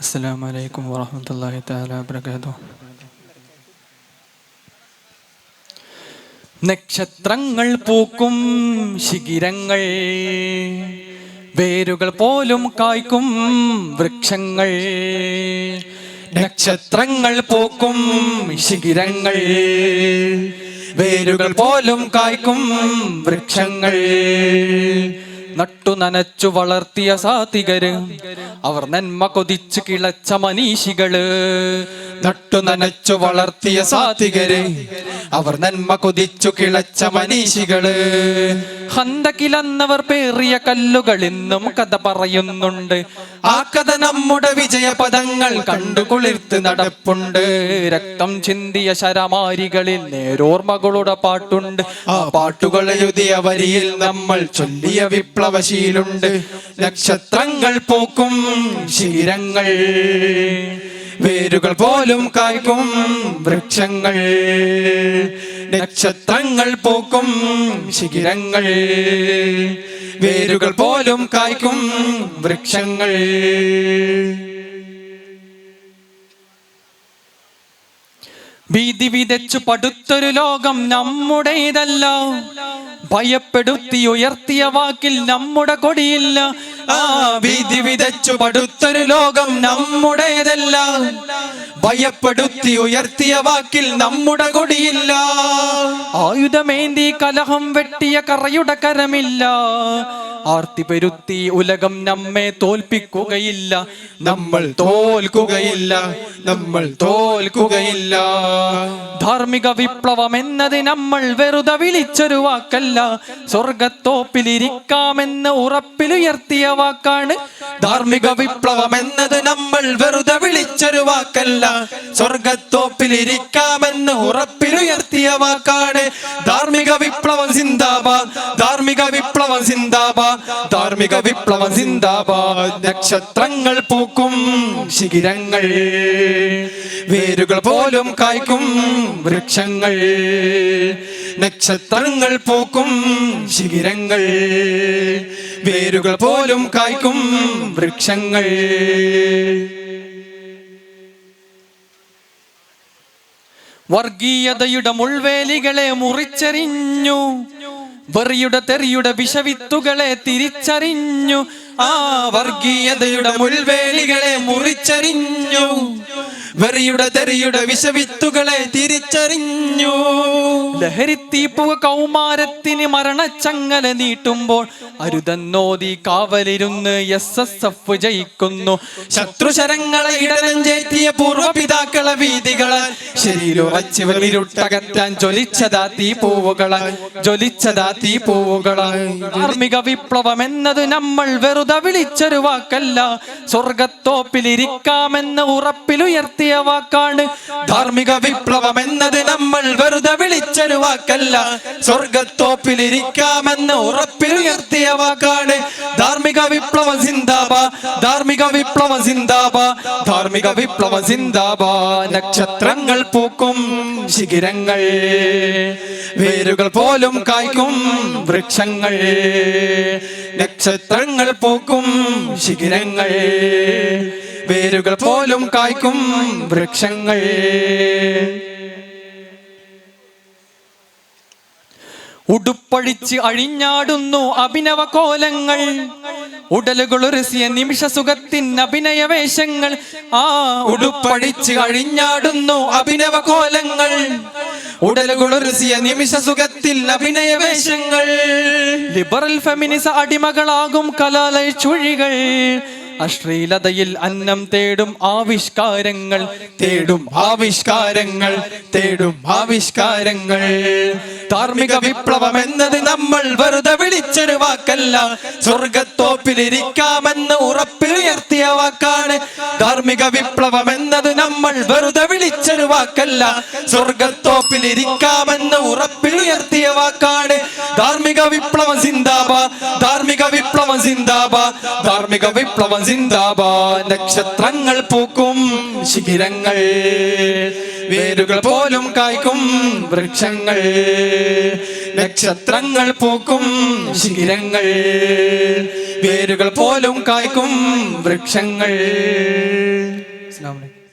അസ്സലാമു അലൈക്കും വറഹ്മത്തുള്ളാഹി തആല വബറകാതുഹു. നക്ഷത്രങ്ങൾ പൂക്കും ശിഖിരങ്ങൾ, വേരുകൾ പോലും കായ്ക്കും വൃക്ഷങ്ങൾ. നക്ഷത്രങ്ങൾ പൂക്കും ശിഖിരങ്ങൾ, വേരുകൾ പോലും കായ്ക്കും വൃക്ഷങ്ങൾ. നട്ടു നനച്ചു വളർത്തിയ സാത്വികര്, അവർ നന്മ കൊതിച്ചു കിളച്ച മനീഷികള്. നട്ടു നനച്ചു വളർത്തിയ സാത്വികര്, അവർ നന്മ കൊതിച്ചു കിളച്ച മനീഷികള്. ഹന്തകിലന്നവർ പേറിയ കല്ലുകൾ ഇന്നും കഥ പറയുന്നുണ്ട്. ആ കഥ നമ്മുടെ വിജയപദങ്ങൾ കണ്ടു കുളിർത്ത് നടപ്പുണ്ട്. രക്തം ചിന്തിയ ശരമാരികളിൽ നേരോർമ്മകളുടെ പാട്ടുണ്ട്. ആ പാട്ടുകൾ എഴുതിയ വരിയിൽ നമ്മൾ ചൊല്ലിയ വിപ്ലവശീലുണ്ട്. നക്ഷത്രങ്ങൾ പൂക്കും ശിഖിരങ്ങൾ, വേരുകൾ പോലും കായ്ക്കും വൃക്ഷങ്ങൾ. നക്ഷത്രങ്ങൾ പൂക്കും ശിഖിരങ്ങൾ, വേരുകൾ പോലും കായ്ക്കും വൃക്ഷങ്ങൾ. ഭീതി വിതച്ചു പടുത്തൊരു ലോകം നമ്മുടേതല്ല. ഭയപ്പെടുത്തി ഉയർത്തിയ വാക്കിൽ നമ്മുടെ കൊടിയില്ല. ആ ഭീതി വിതച്ചു പടുത്തൊരു ലോകം നമ്മുടേതല്ല. ഭയപ്പെടുത്തി ഉയർത്തിയ വാക്കിൽ നമ്മുടെ കൊടിയില്ല. ആയുധമേന്തി കലഹം വെട്ടിയ കറയുടെ കരമില്ല. ആർത്തി പെരുത്തി ഉലകം നമ്മെ തോൽപ്പിക്കുകയില്ല. നമ്മൾ തോൽക്കുകയില്ല, നമ്മൾ തോൽക്കുകയില്ല. ധാർമ്മിക വിപ്ലവം എന്നത് നമ്മൾ വെറുതെ വിളിച്ചൊരു വാക്കല്ല. സ്വർഗത്തോപ്പിലിരിക്കാമെന്ന് ഉറപ്പിലുയർത്തിയ വാക്കാണ്. ധാർമ്മിക വിപ്ലവം എന്നത് നമ്മൾ വെറുതെ വിളിച്ചൊരു വാക്കല്ല. സ്വർഗത്തോപ്പിലിരിക്കാമെന്ന് ഉറപ്പിലുയർത്തിയ വാക്കാണ്. ധാർമ്മിക വിപ്ലവം സിന്ദാബാദ്, ധാർമ്മിക വിപ്ലവം സിന്ദാബാദ്, ധാർമ്മിക വിപ്ലവം സിന്ദാബാദ്. നക്ഷത്രങ്ങൾ പൂക്കും ശിഖിരങ്ങൾ, വേരുകൾ പോലും കായ്ക്കും വൃക്ഷങ്ങൾ. നക്ഷത്രങ്ങൾ പൂക്കും ശിഖിരങ്ങൾ, വേരുകൾ പോലും കായ്ക്കും വൃക്ഷങ്ങൾ. വർഗീയതയുടെ മുൾവേലികളെ മുറിച്ചെറിഞ്ഞു, വെറിയുടെ തെറിയുടെ വിഷവിത്തുകളെ തിരിച്ചറിഞ്ഞു. ആ വർഗീയതയുടെ മുൾവേലികളെ മുറിച്ചറിഞ്ഞു, വെറിയുടെ തെറിയുടെ വിഷവിത്തുകളെ തിരിച്ചറിഞ്ഞു. ലഹരിത്തീപ്പുക കൗമാരത്തിന് മരണച്ചങ്ങല നീട്ടുമ്പോൾ അരുതെന്നോതി കാവലിരുന്ന് SSF ജയിക്കുന്നു. ശത്രുശരങ്ങളെ ഇടനെഞ്ചേറ്റിയ പൂർവ്വപിതാക്കളെ വീതികളാൽ ശരീരത്തകറ്റാൻ ജ്വലിച്ചതാ തീപ്പൂവുകളാൽ, ജ്വലിച്ചതാ തീപ്പൂവുകളാൽ. ധാർമ്മിക വിപ്ലവം എന്നത് നമ്മൾ വെറുതെ വിളിച്ചൊരു വാക്കല്ല. സ്വർഗത്തോപ്പിലിരിക്കാമെന്ന് ഉറപ്പിലുയർത്തിയ വാക്കാണ്. ധാർമ്മിക വിപ്ലവം എന്നത് നമ്മൾ വെറുതെ വിളിച്ചൊരു വാക്കല്ല. സ്വർഗത്തോപ്പിലിരിക്കാമെന്ന് ഉറപ്പിലുയർത്തിയ വാക്കാണ്. ധാർമ്മിക വിപ്ലവം സിന്ദാബാദ്, ധാർമ്മിക വിപ്ലവം സിന്ദാബാദ്, ധാർമ്മിക വിപ്ലവം സിന്ദാബാദ്. നക്ഷത്രങ്ങൾ പൂക്കും ശിഖിരങ്ങൾ, വേരുകൾ പോലും കായ്ക്കും വൃക്ഷങ്ങൾ. നക്ഷത്രങ്ങൾ പൂക്കും ശിഖിരങ്ങൾ, വേരുകൾ പോലും കായ്ക്കും വൃക്ഷങ്ങൾ. ഉടുപ്പഴിച്ച് അഴിഞ്ഞാടുന്നു അഭിനവ കോലങ്ങൾ, ഉടലുകളൊരുസിയ നിമിഷ സുഖത്തിൻ അഭിനയവേഷങ്ങൾ. ആ ഉടുപ്പഴിച്ച് അഴിഞ്ഞാടുന്നു അഭിനവ കോലങ്ങൾ, ഉടലുകളൊരുസിയ നിമിഷ സുഖത്തിൽ അഭിനയവേഷങ്ങൾ. ലിബറൽ ഫെമിനിസ അടിമകളാകും കലാലയ ചുഴികൾ, അശ്ലീലതയിൽ അന്നം തേടും ആവിഷ്കാരങ്ങൾ, തേടും ആവിഷ്കാരങ്ങൾ, തേടും ആവിഷ്കാരങ്ങൾ. ധാർമ്മിക വിപ്ലവം എന്നത് നമ്മൾ വെറുതെ വിളിച്ചൊരു വാക്കല്ല. സ്വർഗത്തോപ്പിലിരിക്കാമെന്ന് ഉറപ്പിലുയർത്തിയ വാക്കാണ്. ധാർമ്മിക വിപ്ലവം എന്നത് നമ്മൾ വെറുതെ വിളിച്ചൊരു വാക്കല്ല. സ്വർഗത്തോപ്പിലിരിക്കാമെന്ന് ഉറപ്പിലുയർത്തിയ വാക്കാണ്. ധാർമ്മിക വിപ്ലവം സിന്ദാബാദ്, ധാർമ്മിക വിപ്ലവം സിന്ദാബാദ്, ധാർമ്മിക വിപ്ലവം സിന്ദാബാദ്. നക്ഷത്രങ്ങൾ പൂക്കും ശിഖിരങ്ങൾ, വേരുകൾ പോലും കായ്ക്കും വൃക്ഷങ്ങൾ. നക്ഷത്രങ്ങൾ പൂക്കും ശിഖിരങ്ങൾ, വേരുകൾ പോലും കായ്ക്കും വൃക്ഷങ്ങൾ. അസ്സലാമു അലൈക്കും.